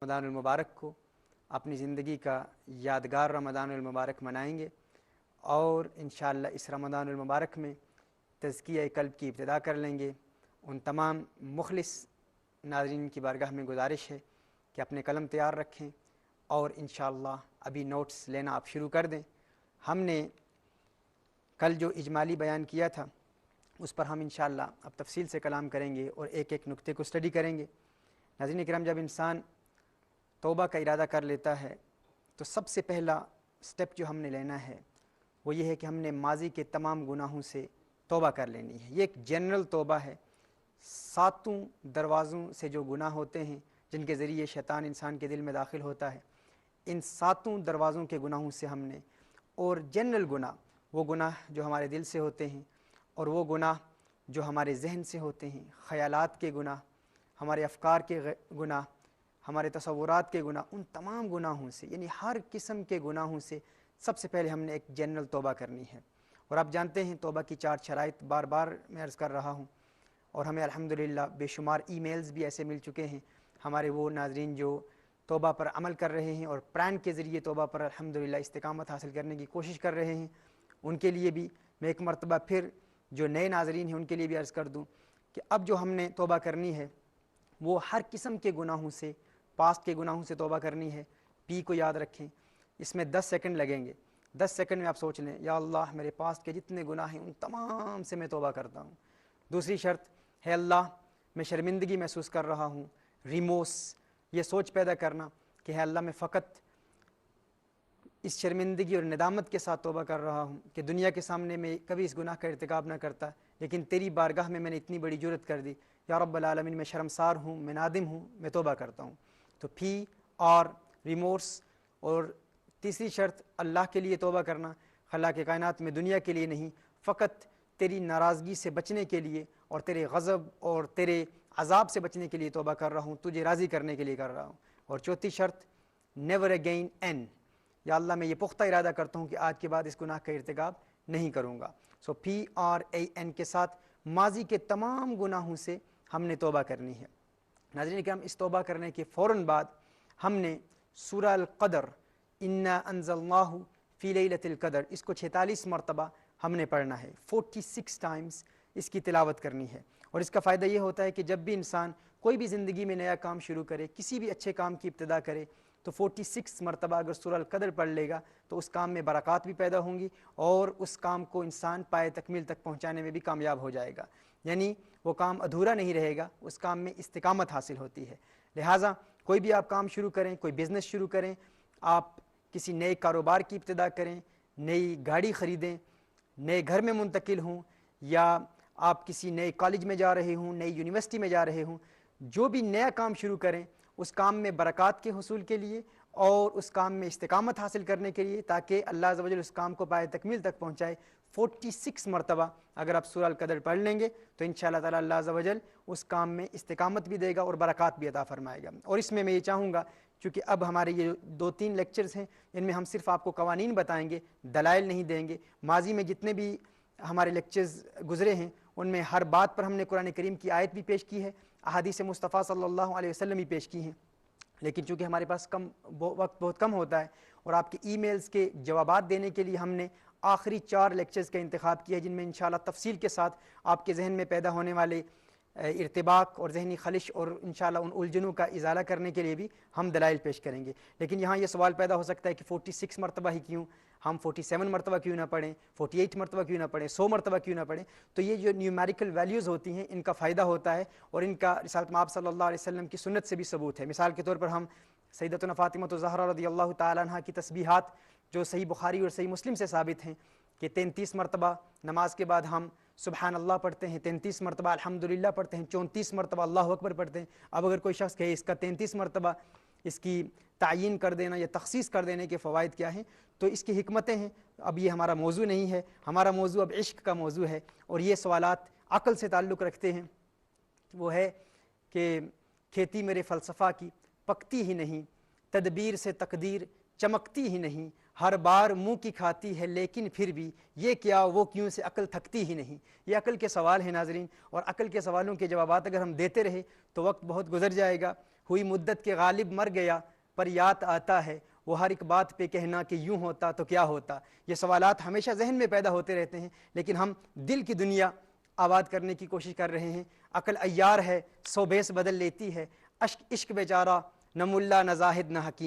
رمضان المبارک کو اپنی زندگی کا یادگار رمضان المبارک منائیں گے، اور انشاءاللہ اس رمضان المبارک میں تزکیہ قلب کی ابتدا کر لیں گے۔ ان تمام مخلص ناظرین کی بارگاہ میں گزارش ہے کہ اپنے قلم تیار رکھیں اور انشاءاللہ ابھی نوٹس لینا آپ شروع کر دیں۔ ہم نے کل جو اجمالی بیان کیا تھا اس پر ہم انشاءاللہ اب تفصیل سے کلام کریں گے اور ایک ایک نقطے کو اسٹڈی کریں گے۔ ناظرین کرام، جب انسان توبہ کا ارادہ کر لیتا ہے تو سب سے پہلا سٹیپ جو ہم نے لینا ہے وہ یہ ہے کہ ہم نے ماضی کے تمام گناہوں سے توبہ کر لینی ہے۔ یہ ایک جنرل توبہ ہے۔ 7 دروازوں سے جو گناہ ہوتے ہیں جن کے ذریعے شیطان انسان کے دل میں داخل ہوتا ہے، ان 7 دروازوں کے گناہوں سے ہم نے، اور جنرل گناہ وہ گناہ جو ہمارے دل سے ہوتے ہیں اور وہ گناہ جو ہمارے ذہن سے ہوتے ہیں، خیالات کے گناہ، ہمارے افکار کے گناہ، ہمارے تصورات کے گناہ، ان تمام گناہوں سے، یعنی ہر قسم کے گناہوں سے سب سے پہلے ہم نے ایک جنرل توبہ کرنی ہے۔ اور آپ جانتے ہیں توبہ کی 4 شرائط بار بار میں عرض کر رہا ہوں، اور ہمیں الحمدللہ بے شمار ای میلز بھی ایسے مل چکے ہیں ہمارے وہ ناظرین جو توبہ پر عمل کر رہے ہیں اور پران کے ذریعے توبہ پر الحمدللہ استقامت حاصل کرنے کی کوشش کر رہے ہیں۔ ان کے لیے بھی میں ایک مرتبہ پھر جو نئے ناظرین ہیں ان کے لیے بھی عرض کر دوں کہ اب جو ہم نے توبہ کرنی ہے وہ ہر قسم کے گناہوں سے، پاسٹ کے گناہوں سے توبہ کرنی ہے۔ پی کو یاد رکھیں، اس میں 10 سیکنڈ لگیں گے۔ 10 سیکنڈ میں آپ سوچ لیں، یا اللہ میرے پاسٹ کے جتنے گناہ ہیں ان تمام سے میں توبہ کرتا ہوں۔ دوسری شرط ہے اللہ میں شرمندگی محسوس کر رہا ہوں، ریموس، یہ سوچ پیدا کرنا کہ ہے اللہ میں فقط اس شرمندگی اور ندامت کے ساتھ توبہ کر رہا ہوں کہ دنیا کے سامنے میں کبھی اس گناہ کا ارتکاب نہ کرتا، لیکن تیری بارگاہ میں نے اتنی بڑی جرت کر دی، یا رب العالمین میں شرمسار ہوں، میں نادم ہوں، میں توبہ کرتا ہوں۔ تو پھی اور ریمورس۔ اور تیسری شرط اللہ کے لیے توبہ کرنا، خالق کائنات میں دنیا کے لیے نہیں، فقط تیری ناراضگی سے بچنے کے لیے اور تیرے غضب اور تیرے عذاب سے بچنے کے لیے توبہ کر رہا ہوں، تجھے راضی کرنے کے لیے کر رہا ہوں۔ اور چوتھی شرط نیور اگین این، یا اللہ میں یہ پختہ ارادہ کرتا ہوں کہ آج کے بعد اس گناہ کا ارتکاب نہیں کروں گا۔ سو پی آر اے این کے ساتھ ماضی کے تمام گناہوں سے ہم نے توبہ کرنی ہے۔ ناظرین کرام، اس توبہ کرنے کے فوراً بعد ہم نے سورہ القدر انا انزلناہ فی لیلۃ القدر اس کو 46 مرتبہ ہم نے پڑھنا ہے، 46 ٹائمز اس کی تلاوت کرنی ہے۔ اور اس کا فائدہ یہ ہوتا ہے کہ جب بھی انسان کوئی بھی زندگی میں نیا کام شروع کرے، کسی بھی اچھے کام کی ابتدا کرے، تو 46 مرتبہ اگر سورہ القدر پڑھ لے گا تو اس کام میں برکات بھی پیدا ہوں گی اور اس کام کو انسان پائے تکمیل تک پہنچانے میں بھی کامیاب ہو جائے گا، یعنی وہ کام ادھورا نہیں رہے گا، اس کام میں استقامت حاصل ہوتی ہے۔ لہٰذا کوئی بھی آپ کام شروع کریں، کوئی بزنس شروع کریں، آپ کسی نئے کاروبار کی ابتدا کریں، نئی گاڑی خریدیں، نئے گھر میں منتقل ہوں، یا آپ کسی نئے کالج میں جا رہے ہوں، نئی یونیورسٹی میں جا رہے ہوں، جو بھی نیا کام شروع کریں اس کام میں برکات کے حصول کے لیے اور اس کام میں استقامت حاصل کرنے کے لیے، تاکہ اللہ عز و جل اس کام کو پائے تکمیل تک پہنچائے، 46 مرتبہ اگر آپ سورہ القدر پڑھ لیں گے تو انشاءاللہ تعالی اللہ عز و جل اس کام میں استقامت بھی دے گا اور برکات بھی عطا فرمائے گا۔ اور اس میں یہ چاہوں گا، چونکہ اب ہمارے یہ 2-3 لیکچرز ہیں ان میں ہم صرف آپ کو قوانین بتائیں گے، دلائل نہیں دیں گے۔ ماضی میں جتنے بھی ہمارے لیکچرز گزرے ہیں ان میں ہر بات پر ہم نے قرآن کریم کی آیت بھی پیش کی ہے، احادیث مصطفیٰ صلی اللہ علیہ وسلم بھی پیش کی ہیں، لیکن چونکہ ہمارے پاس وقت بہت کم ہوتا ہے اور آپ کے ای میلز کے جوابات دینے کے لیے ہم نے آخری 4 لیکچرز کا انتخاب کیا ہے، جن میں انشاءاللہ تفصیل کے ساتھ آپ کے ذہن میں پیدا ہونے والے ارتباک اور ذہنی خلش اور انشاءاللہ ان الجھنوں کا ازالہ کرنے کے لیے بھی ہم دلائل پیش کریں گے۔ لیکن یہاں یہ سوال پیدا ہو سکتا ہے کہ 46 مرتبہ ہی کیوں، ہم 47 مرتبہ کیوں نہ پڑھیں، 48 مرتبہ کیوں نہ پڑھیں، 100 مرتبہ کیوں نہ پڑھیں؟ تو یہ جو نیومیریکل ویلیوز ہوتی ہیں ان کا فائدہ ہوتا ہے اور ان کا رسالت مآب صلی اللہ علیہ وسلم کی سنت سے بھی ثبوت ہے۔ مثال کے طور پر ہم سیدتنا فاطمہ الزہرا رضی اللہ تعالیٰ عنہ کی تسبیحات جو صحیح بخاری اور صحیح مسلم سے ثابت ہیں کہ 33 مرتبہ نماز کے بعد ہم سبحان اللہ پڑھتے ہیں، 33 مرتبہ الحمدللہ پڑھتے ہیں، 34 مرتبہ اللہ اکبر پڑھتے ہیں۔ اب اگر کوئی شخص کہے اس کا 33 مرتبہ اس کی تعیین کر دینا یا تخصیص کر دینے کے فوائد کیا ہیں، تو اس کی حکمتیں ہیں۔ اب یہ ہمارا موضوع نہیں ہے، ہمارا موضوع اب عشق کا موضوع ہے، اور یہ سوالات عقل سے تعلق رکھتے ہیں۔ وہ ہے کہ کھیتی میرے فلسفہ کی پکتی ہی نہیں، تدبیر سے تقدیر چمکتی ہی نہیں، ہر بار منہ کی کھاتی ہے لیکن پھر بھی یہ کیا وہ کیوں سے عقل تھکتی ہی نہیں۔ یہ عقل کے سوال ہیں ناظرین، اور عقل کے سوالوں کے جوابات اگر ہم دیتے رہے تو وقت بہت گزر جائے گا ہوئی مدت کے غالب مر گیا پر یاد آتا ہے وہ ہر ایک بات پہ کہنا کہ یوں ہوتا تو کیا ہوتا۔ یہ سوالات ہمیشہ ذہن میں پیدا ہوتے رہتے ہیں، لیکن ہم دل کی دنیا آباد کرنے کی کوشش کر رہے ہیں۔ عقل عیار ہے، سو بیس بدل لیتی ہے، عشق بیچارہ، نہ ملا نہ زاہد نہ حکیم۔